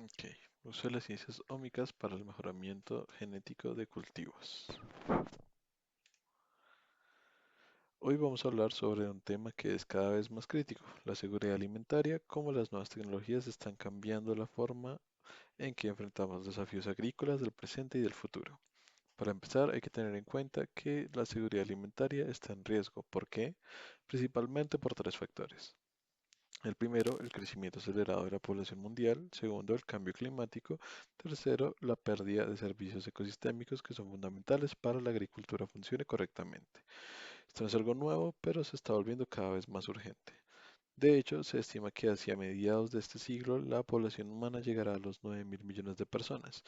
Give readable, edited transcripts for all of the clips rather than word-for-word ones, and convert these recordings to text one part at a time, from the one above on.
Ok, uso de las ciencias ómicas para el mejoramiento genético de cultivos. Hoy vamos a hablar sobre un tema que es cada vez más crítico, la seguridad alimentaria, cómo las nuevas tecnologías están cambiando la forma en que enfrentamos desafíos agrícolas del presente y del futuro. Para empezar, hay que tener en cuenta que la seguridad alimentaria está en riesgo. ¿Por qué? Principalmente por tres factores. El primero, el crecimiento acelerado de la población mundial. Segundo, el cambio climático. Tercero, la pérdida de servicios ecosistémicos que son fundamentales para la agricultura funcione correctamente. Esto no es algo nuevo, pero se está volviendo cada vez más urgente. De hecho, se estima que hacia mediados de este siglo la población humana llegará a los 9.000 millones de personas.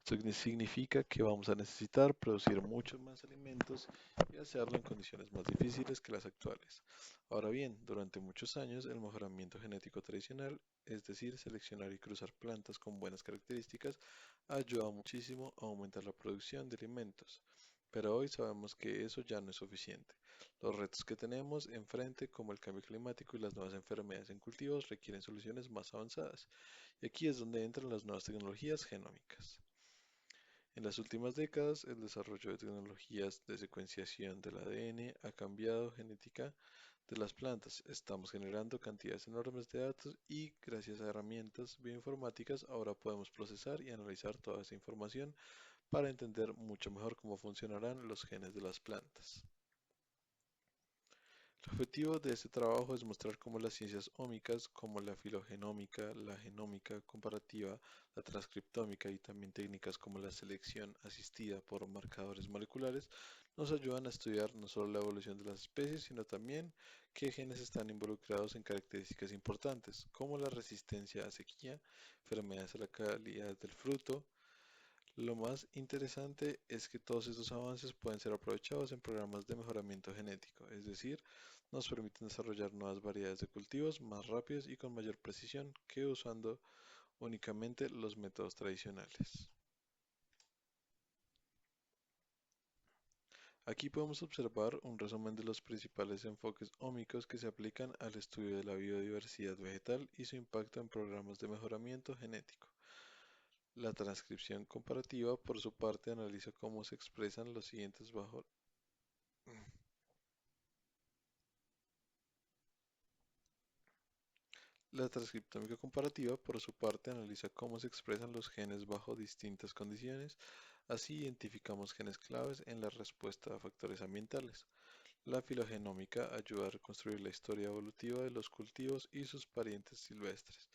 Esto significa que vamos a necesitar producir muchos más alimentos y hacerlo en condiciones más difíciles que las actuales. Ahora bien, durante muchos años el mejoramiento genético tradicional, es decir, seleccionar y cruzar plantas con buenas características, ha ayudado muchísimo a aumentar la producción de alimentos. Pero hoy sabemos que eso ya no es suficiente. Los retos que tenemos enfrente, como el cambio climático y las nuevas enfermedades en cultivos, requieren soluciones más avanzadas. Y aquí es donde entran las nuevas tecnologías genómicas. En las últimas décadas, el desarrollo de tecnologías de secuenciación del ADN ha cambiado genética de las plantas. Estamos generando cantidades enormes de datos y gracias a herramientas bioinformáticas ahora podemos procesar y analizar toda esa información para entender mucho mejor cómo funcionarán los genes de las plantas. El objetivo de este trabajo es mostrar cómo las ciencias ómicas, como la filogenómica, la genómica comparativa, la transcriptómica y también técnicas como la selección asistida por marcadores moleculares, nos ayudan a estudiar no solo la evolución de las especies, sino también qué genes están involucrados en características importantes, como la resistencia a sequía, enfermedades a la calidad del fruto. Lo más interesante es que todos estos avances pueden ser aprovechados en programas de mejoramiento genético, es decir, nos permiten desarrollar nuevas variedades de cultivos más rápidos y con mayor precisión que usando únicamente los métodos tradicionales. Aquí podemos observar un resumen de los principales enfoques ómicos que se aplican al estudio de la biodiversidad vegetal y su impacto en programas de mejoramiento genético. La transcripción comparativa, por su parte, analiza cómo se expresan los siguientes bajo. La transcriptómica comparativa, por su parte, analiza cómo se expresan los genes bajo distintas condiciones, así identificamos genes claves en la respuesta a factores ambientales. La filogenómica ayuda a reconstruir la historia evolutiva de los cultivos y sus parientes silvestres.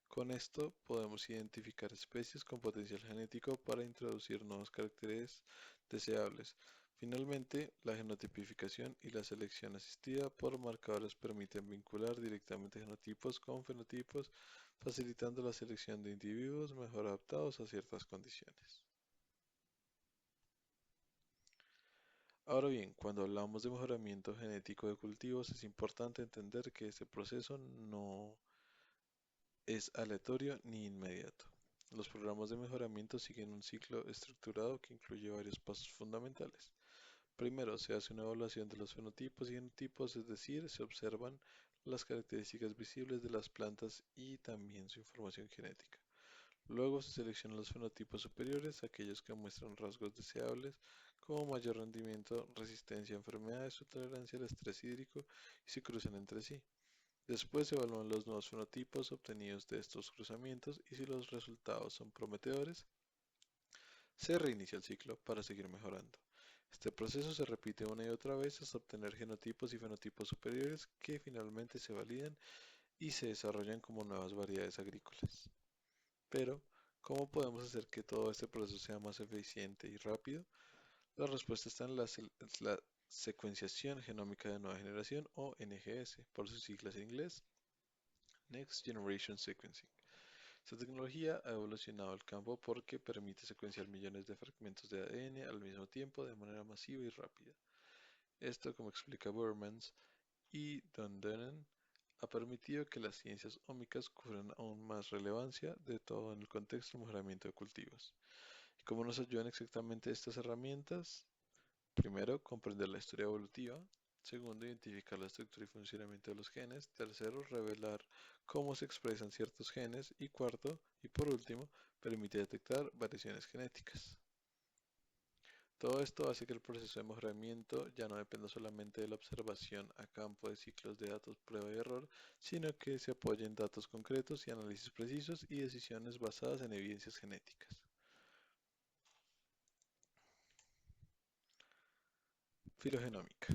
Con esto podemos identificar especies con potencial genético para introducir nuevos caracteres deseables. Finalmente, la genotipificación y la selección asistida por marcadores permiten vincular directamente genotipos con fenotipos, facilitando la selección de individuos mejor adaptados a ciertas condiciones. Ahora bien, cuando hablamos de mejoramiento genético de cultivos, es importante entender que este proceso no es aleatorio ni inmediato. Los programas de mejoramiento siguen un ciclo estructurado que incluye varios pasos fundamentales. Primero, se hace una evaluación de los fenotipos y genotipos, es decir, se observan las características visibles de las plantas y también su información genética. Luego se seleccionan los fenotipos superiores, aquellos que muestran rasgos deseables como mayor rendimiento, resistencia a enfermedades o tolerancia al estrés hídrico y se cruzan entre sí. Después se evalúan los nuevos fenotipos obtenidos de estos cruzamientos y si los resultados son prometedores, se reinicia el ciclo para seguir mejorando. Este proceso se repite una y otra vez hasta obtener genotipos y fenotipos superiores que finalmente se validan y se desarrollan como nuevas variedades agrícolas. Pero, ¿cómo podemos hacer que todo este proceso sea más eficiente y rápido? La respuesta está en la secuenciación genómica de nueva generación o NGS, por sus siglas en inglés, Next Generation Sequencing. Esta tecnología ha evolucionado el campo porque permite secuenciar millones de fragmentos de ADN al mismo tiempo de manera masiva y rápida. Esto, como explica Burmans y Dunn, ha permitido que las ciencias ómicas cubran aún más relevancia de todo en el contexto del mejoramiento de cultivos. ¿Y cómo nos ayudan exactamente estas herramientas? Primero, comprender la historia evolutiva. Segundo, identificar la estructura y funcionamiento de los genes. Tercero, revelar cómo se expresan ciertos genes. Y cuarto, y por último, permite detectar variaciones genéticas. Todo esto hace que el proceso de mejoramiento ya no dependa solamente de la observación a campo de ciclos de datos prueba y error, sino que se apoye en datos concretos y análisis precisos y decisiones basadas en evidencias genéticas. Filogenómica.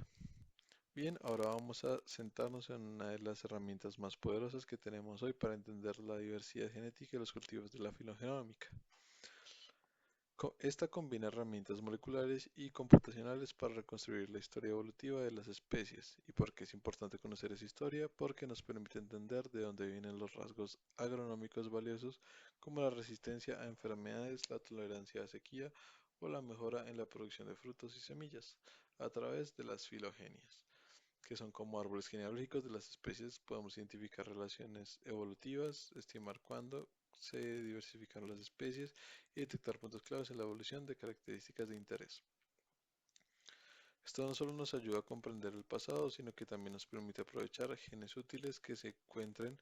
Bien, ahora vamos a sentarnos en una de las herramientas más poderosas que tenemos hoy para entender la diversidad genética y los cultivos de la filogenómica. Esta combina herramientas moleculares y computacionales para reconstruir la historia evolutiva de las especies. ¿Y por qué es importante conocer esa historia? Porque nos permite entender de dónde vienen los rasgos agronómicos valiosos como la resistencia a enfermedades, la tolerancia a sequía o la mejora en la producción de frutos y semillas a través de las filogenias, que son como árboles genealógicos de las especies. Podemos identificar relaciones evolutivas, estimar cuándo se diversificaron las especies y detectar puntos claves en la evolución de características de interés. Esto no solo nos ayuda a comprender el pasado, sino que también nos permite aprovechar genes útiles que se encuentren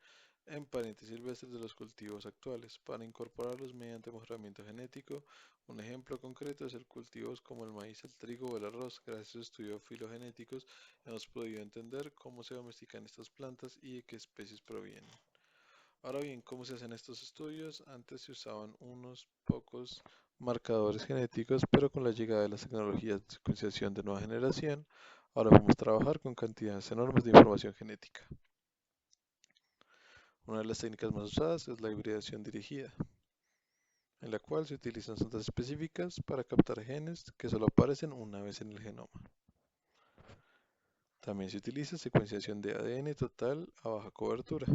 en parientes silvestres de los cultivos actuales para incorporarlos mediante mejoramiento genético. Un ejemplo concreto es el cultivos como el maíz, el trigo o el arroz. Gracias a estudios filogenéticos hemos podido entender cómo se domestican estas plantas y de qué especies provienen. Ahora bien, ¿cómo se hacen estos estudios? Antes se usaban unos pocos marcadores genéticos, pero con la llegada de las tecnologías de secuenciación de nueva generación, ahora podemos trabajar con cantidades enormes de información genética. Una de las técnicas más usadas es la hibridación dirigida, en la cual se utilizan zonas específicas para captar genes que solo aparecen una vez en el genoma. También se utiliza secuenciación de ADN total a baja cobertura,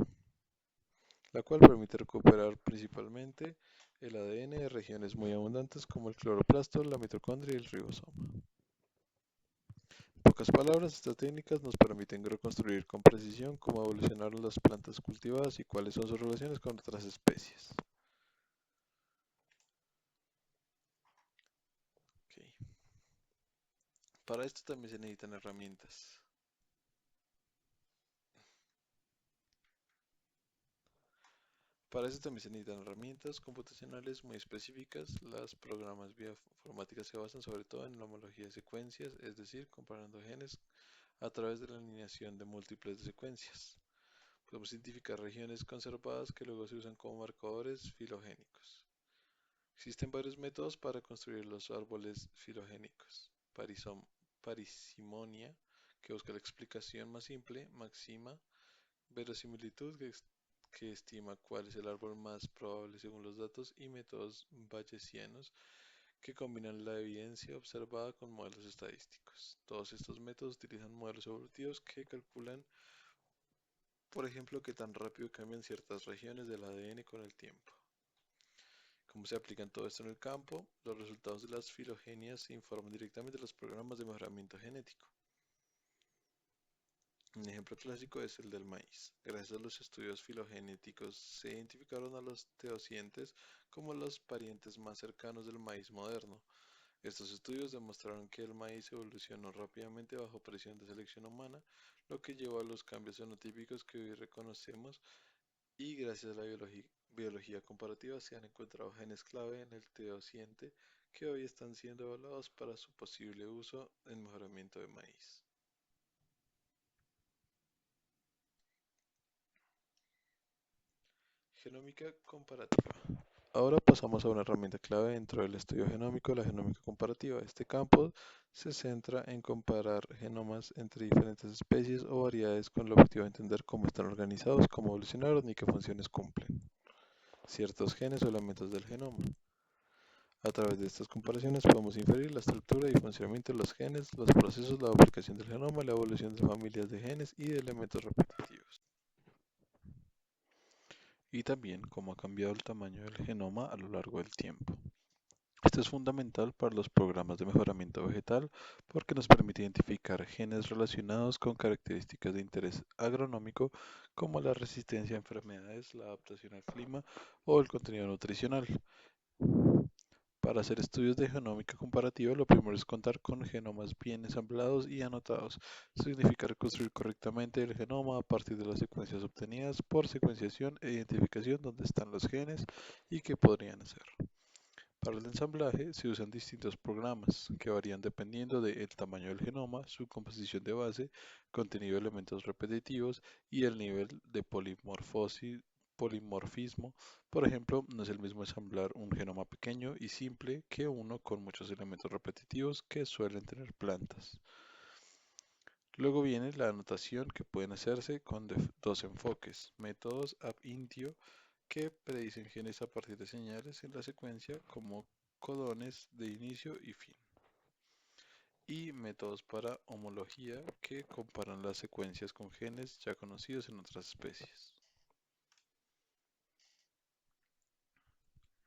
la cual permite recuperar principalmente el ADN de regiones muy abundantes como el cloroplasto, la mitocondria y el ribosoma. En pocas palabras, estas técnicas nos permiten reconstruir con precisión cómo evolucionaron las plantas cultivadas y cuáles son sus relaciones con otras especies. Okay. Para esto también se necesitan herramientas. Para eso también se necesitan herramientas computacionales muy específicas. Los programas bioinformáticas se basan sobre todo en la homología de secuencias, es decir, comparando genes a través de la alineación de múltiples de secuencias. Podemos identificar regiones conservadas que luego se usan como marcadores filogénicos. Existen varios métodos para construir los árboles filogénicos. Parisimonia, que busca la explicación más simple; máxima verosimilitud, que estima cuál es el árbol más probable según los datos; y métodos bayesianos, que combinan la evidencia observada con modelos estadísticos. Todos estos métodos utilizan modelos evolutivos que calculan, por ejemplo, qué tan rápido cambian ciertas regiones del ADN con el tiempo. ¿Cómo se aplican todo esto en el campo? Los resultados de las filogenias se informan directamente de los programas de mejoramiento genético. Un ejemplo clásico es el del maíz. Gracias a los estudios filogenéticos se identificaron a los teocientes como los parientes más cercanos del maíz moderno. Estos estudios demostraron que el maíz evolucionó rápidamente bajo presión de selección humana, lo que llevó a los cambios fenotípicos que hoy reconocemos, y gracias a la biología comparativa se han encontrado genes clave en el teociente que hoy están siendo evaluados para su posible uso en mejoramiento de maíz. Genómica comparativa. Ahora pasamos a una herramienta clave dentro del estudio genómico, la genómica comparativa. Este campo se centra en comparar genomas entre diferentes especies o variedades con el objetivo de entender cómo están organizados, cómo evolucionaron y qué funciones cumplen ciertos genes o elementos del genoma. A través de estas comparaciones podemos inferir la estructura y funcionamiento de los genes, los procesos, la duplicación del genoma, la evolución de familias de genes y de elementos repetitivos. Y también cómo ha cambiado el tamaño del genoma a lo largo del tiempo. Esto es fundamental para los programas de mejoramiento vegetal porque nos permite identificar genes relacionados con características de interés agronómico como la resistencia a enfermedades, la adaptación al clima o el contenido nutricional. Para hacer estudios de genómica comparativa, lo primero es contar con genomas bien ensamblados y anotados. Esto significa reconstruir correctamente el genoma a partir de las secuencias obtenidas por secuenciación e identificación dónde están los genes y qué podrían ser. Para el ensamblaje se usan distintos programas que varían dependiendo del tamaño del genoma, su composición de base, contenido de elementos repetitivos y el nivel de polimorfismo. Por ejemplo, no es el mismo ensamblar un genoma pequeño y simple que uno con muchos elementos repetitivos que suelen tener plantas. Luego viene la anotación que pueden hacerse con dos enfoques, métodos ab initio que predicen genes a partir de señales en la secuencia como codones de inicio y fin, y métodos para homología que comparan las secuencias con genes ya conocidos en otras especies.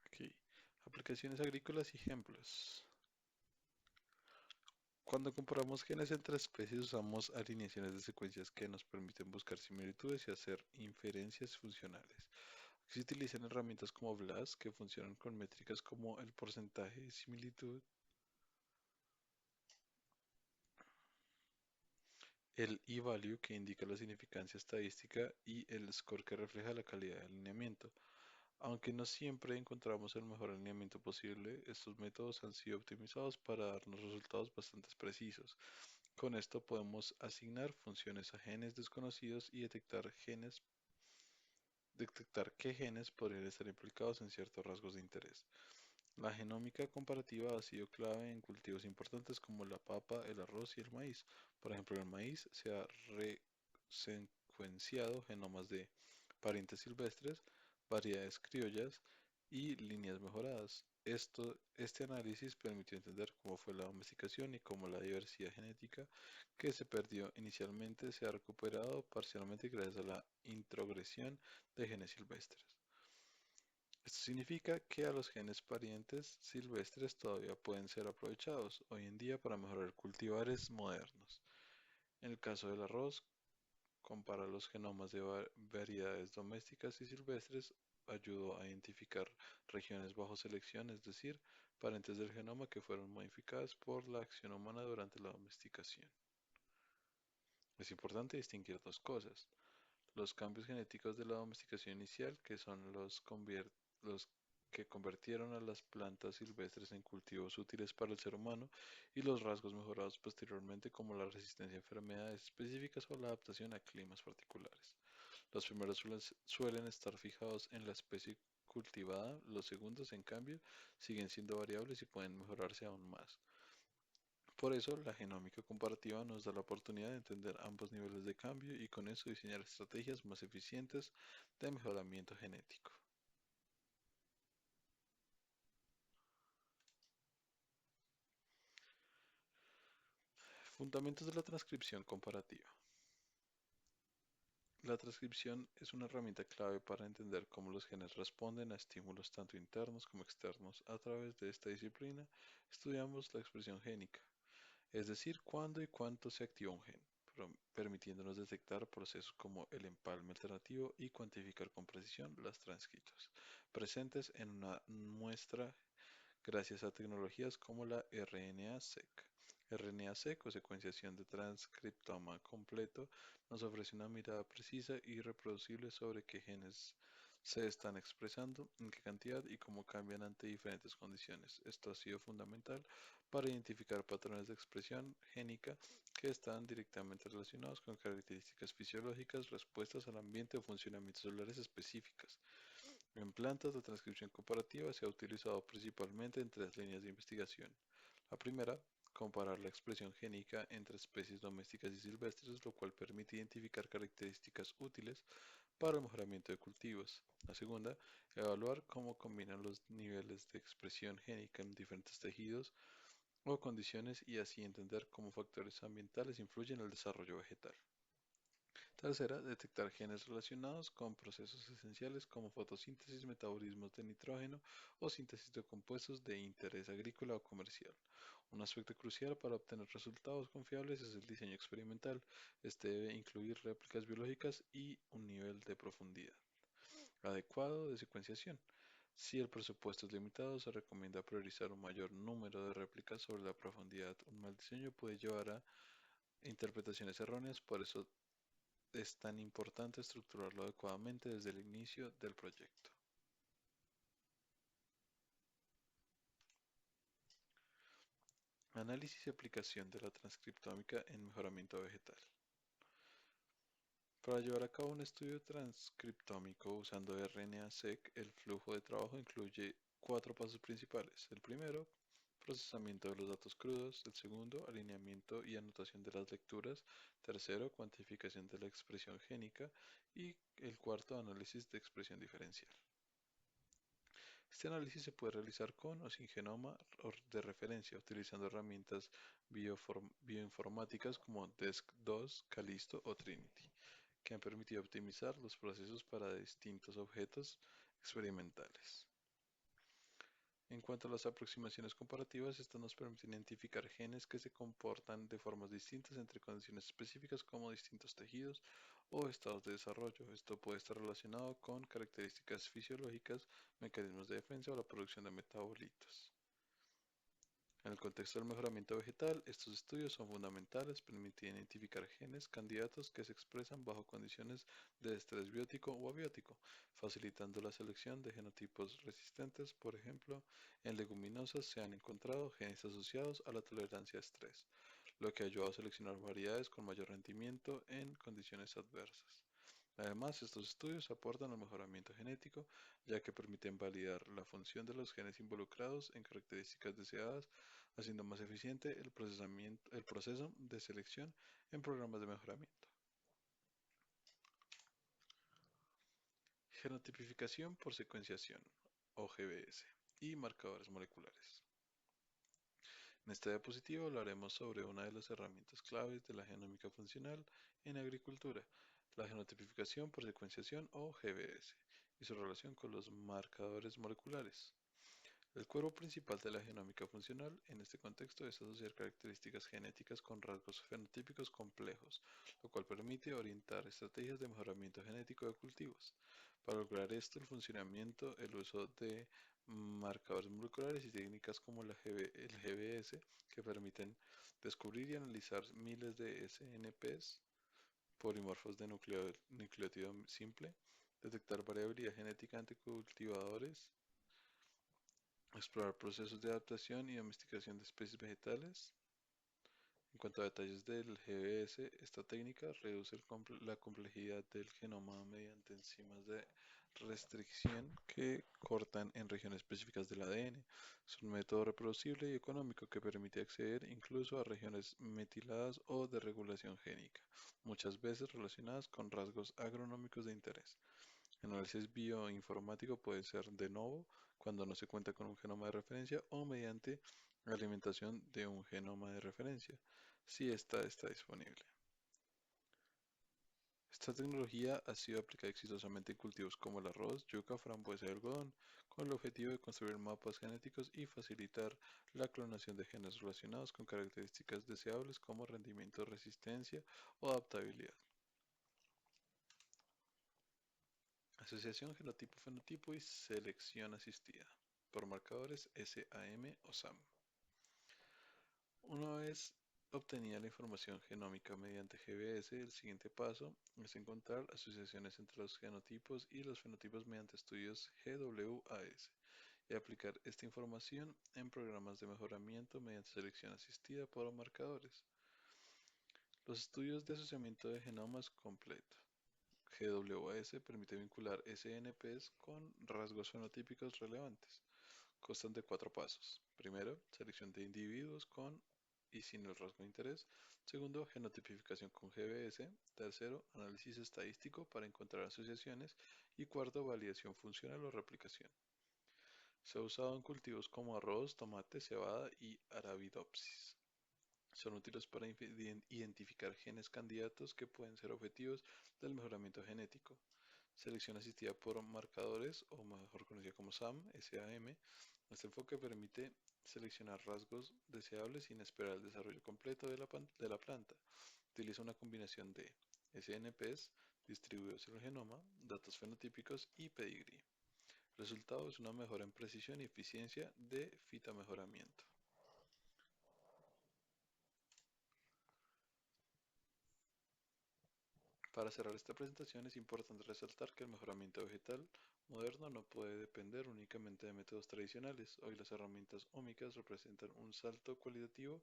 Aquí, aplicaciones agrícolas y ejemplos. Cuando comparamos genes entre especies usamos alineaciones de secuencias que nos permiten buscar similitudes y hacer inferencias funcionales. Se utilizan herramientas como BLAST que funcionan con métricas como el porcentaje de similitud, el e-value que indica la significancia estadística y el score que refleja la calidad de alineamiento. Aunque no siempre encontramos el mejor alineamiento posible, estos métodos han sido optimizados para darnos resultados bastante precisos. Con esto podemos asignar funciones a genes desconocidos y detectar qué genes podrían estar implicados en ciertos rasgos de interés. La genómica comparativa ha sido clave en cultivos importantes como la papa, el arroz y el maíz. Por ejemplo, en el maíz se ha resecuenciado genomas de parientes silvestres, variedades criollas y líneas mejoradas. Este análisis permitió entender cómo fue la domesticación y cómo la diversidad genética que se perdió inicialmente se ha recuperado parcialmente gracias a la introgresión de genes silvestres. Esto significa que a los genes parientes silvestres todavía pueden ser aprovechados hoy en día para mejorar cultivares modernos. En el caso del arroz, comparar los genomas de variedades domésticas y silvestres ayudó a identificar regiones bajo selección, es decir, parentes del genoma que fueron modificadas por la acción humana durante la domesticación. Es importante distinguir dos cosas. Los cambios genéticos de la domesticación inicial, que son los que convirtieron a las plantas silvestres en cultivos útiles para el ser humano, y los rasgos mejorados posteriormente como la resistencia a enfermedades específicas o la adaptación a climas particulares. Los primeros suelen estar fijados en la especie cultivada, los segundos, en cambio, siguen siendo variables y pueden mejorarse aún más. Por eso, la genómica comparativa nos da la oportunidad de entender ambos niveles de cambio y con eso diseñar estrategias más eficientes de mejoramiento genético. Fundamentos de la transcripción comparativa. La transcripción es una herramienta clave para entender cómo los genes responden a estímulos tanto internos como externos. A través de esta disciplina estudiamos la expresión génica, es decir, cuándo y cuánto se activa un gen, permitiéndonos detectar procesos como el empalme alternativo y cuantificar con precisión los transcritos presentes en una muestra gracias a tecnologías como la RNA-seq. RNA-seq o secuenciación de transcriptoma completo nos ofrece una mirada precisa y reproducible sobre qué genes se están expresando, en qué cantidad y cómo cambian ante diferentes condiciones. Esto ha sido fundamental para identificar patrones de expresión génica que están directamente relacionados con características fisiológicas, respuestas al ambiente o funcionamientos celulares específicas. En plantas, la transcripción comparativa se ha utilizado principalmente en tres líneas de investigación. La primera, comparar la expresión génica entre especies domésticas y silvestres, lo cual permite identificar características útiles para el mejoramiento de cultivos. La segunda, evaluar cómo combinan los niveles de expresión génica en diferentes tejidos o condiciones y así entender cómo factores ambientales influyen en el desarrollo vegetal. Tercera, detectar genes relacionados con procesos esenciales como fotosíntesis, metabolismos de nitrógeno o síntesis de compuestos de interés agrícola o comercial. Un aspecto crucial para obtener resultados confiables es el diseño experimental. Este debe incluir réplicas biológicas y un nivel de profundidad adecuado de secuenciación. Si el presupuesto es limitado, se recomienda priorizar un mayor número de réplicas sobre la profundidad. Un mal diseño puede llevar a interpretaciones erróneas, por eso es tan importante estructurarlo adecuadamente desde el inicio del proyecto. Análisis y aplicación de la transcriptómica en mejoramiento vegetal. Para llevar a cabo un estudio transcriptómico usando RNA-seq, el flujo de trabajo incluye cuatro pasos principales. El primero, procesamiento de los datos crudos. El segundo, alineamiento y anotación de las lecturas. Tercero, cuantificación de la expresión génica. Y el cuarto, análisis de expresión diferencial. Este análisis se puede realizar con o sin genoma de referencia, utilizando herramientas bioinformáticas como DESK2, Callisto o Trinity, que han permitido optimizar los procesos para distintos objetos experimentales. En cuanto a las aproximaciones comparativas, estas nos permiten identificar genes que se comportan de formas distintas entre condiciones específicas como distintos tejidos o estados de desarrollo. Esto puede estar relacionado con características fisiológicas, mecanismos de defensa o la producción de metabolitos. En el contexto del mejoramiento vegetal, estos estudios son fundamentales, permiten identificar genes candidatos que se expresan bajo condiciones de estrés biótico o abiótico, facilitando la selección de genotipos resistentes. Por ejemplo, en leguminosas se han encontrado genes asociados a la tolerancia a estrés, lo que ha ayudado a seleccionar variedades con mayor rendimiento en condiciones adversas. Además, estos estudios aportan al mejoramiento genético, ya que permiten validar la función de los genes involucrados en características deseadas, haciendo más eficiente el proceso de selección en programas de mejoramiento. Genotipificación por secuenciación, o GBS, y marcadores moleculares. En esta diapositiva hablaremos sobre una de las herramientas claves de la genómica funcional en agricultura, la genotipificación por secuenciación o GBS, y su relación con los marcadores moleculares. El cuerpo principal de la genómica funcional en este contexto es asociar características genéticas con rasgos fenotípicos complejos, lo cual permite orientar estrategias de mejoramiento genético de cultivos. Para lograr esto, el uso de marcadores moleculares y técnicas como el GBS, que permiten descubrir y analizar miles de SNPs, polimorfos de nucleótido simple, detectar variabilidad genética ante cultivadores, explorar procesos de adaptación y domesticación de especies vegetales. En cuanto a detalles del GBS, esta técnica reduce la complejidad del genoma mediante enzimas de restricción que cortan en regiones específicas del ADN. Es un método reproducible y económico que permite acceder incluso a regiones metiladas o de regulación génica, muchas veces relacionadas con rasgos agronómicos de interés. El análisis bioinformático puede ser de novo cuando no se cuenta con un genoma de referencia o mediante alimentación de un genoma de referencia, si ésta está disponible. Esta tecnología ha sido aplicada exitosamente en cultivos como el arroz, yuca, frambuesa y algodón, con el objetivo de construir mapas genéticos y facilitar la clonación de genes relacionados con características deseables como rendimiento, resistencia o adaptabilidad. Asociación genotipo-fenotipo y selección asistida por marcadores SAM o SAM. Una vez obtenida la información genómica mediante GBS, el siguiente paso es encontrar asociaciones entre los genotipos y los fenotipos mediante estudios GWAS y aplicar esta información en programas de mejoramiento mediante selección asistida por marcadores. Los estudios de asociamiento de genomas completo. GWAS permite vincular SNPs con rasgos fenotípicos relevantes. Constan de cuatro pasos. Primero, selección de individuos con y sin el rasgo de interés. Segundo, genotipificación con GBS. Tercero, análisis estadístico para encontrar asociaciones. Y cuarto, validación funcional o replicación. Se ha usado en cultivos como arroz, tomate, cebada y arabidopsis. Son útiles para identificar genes candidatos que pueden ser objetivos del mejoramiento genético. Selección asistida por marcadores, o mejor conocida como SAM, SAM. Este enfoque permite seleccionar rasgos deseables sin esperar el desarrollo completo de la planta. Utiliza una combinación de SNPs distribuidos en el genoma, datos fenotípicos y pedigrí. Resultado es una mejora en precisión y eficiencia de fitamejoramiento. Para cerrar esta presentación es importante resaltar que el mejoramiento vegetal moderno no puede depender únicamente de métodos tradicionales. Hoy las herramientas ómicas representan un salto cualitativo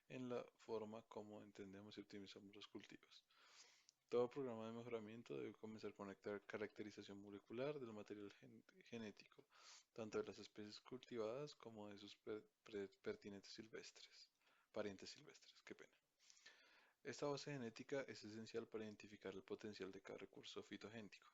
en la forma como entendemos y optimizamos los cultivos. Todo programa de mejoramiento debe comenzar con una caracterización molecular del material genético, tanto de las especies cultivadas como de sus pertinentes silvestres, parientes silvestres. Qué pena. Esta base genética es esencial para identificar el potencial de cada recurso fitogenético.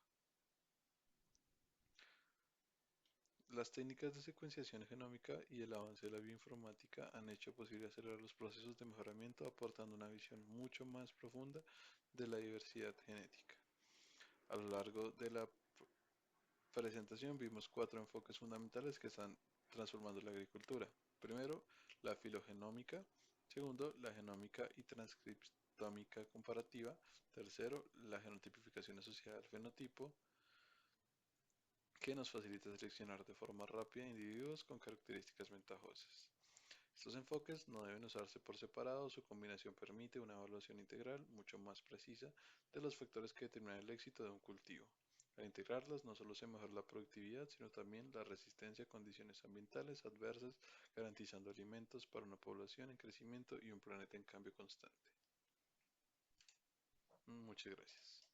Las técnicas de secuenciación genómica y el avance de la bioinformática han hecho posible acelerar los procesos de mejoramiento, aportando una visión mucho más profunda de la diversidad genética. A lo largo de la presentación vimos cuatro enfoques fundamentales que están transformando la agricultura. Primero, la filogenómica. Segundo, la genómica y transcriptómica comparativa. Tercero, la genotipificación asociada al fenotipo, que nos facilita seleccionar de forma rápida individuos con características ventajosas. Estos enfoques no deben usarse por separado, su combinación permite una evaluación integral mucho más precisa de los factores que determinan el éxito de un cultivo. Al integrarlas no solo se mejora la productividad, sino también la resistencia a condiciones ambientales adversas, garantizando alimentos para una población en crecimiento y un planeta en cambio constante. Muchas gracias.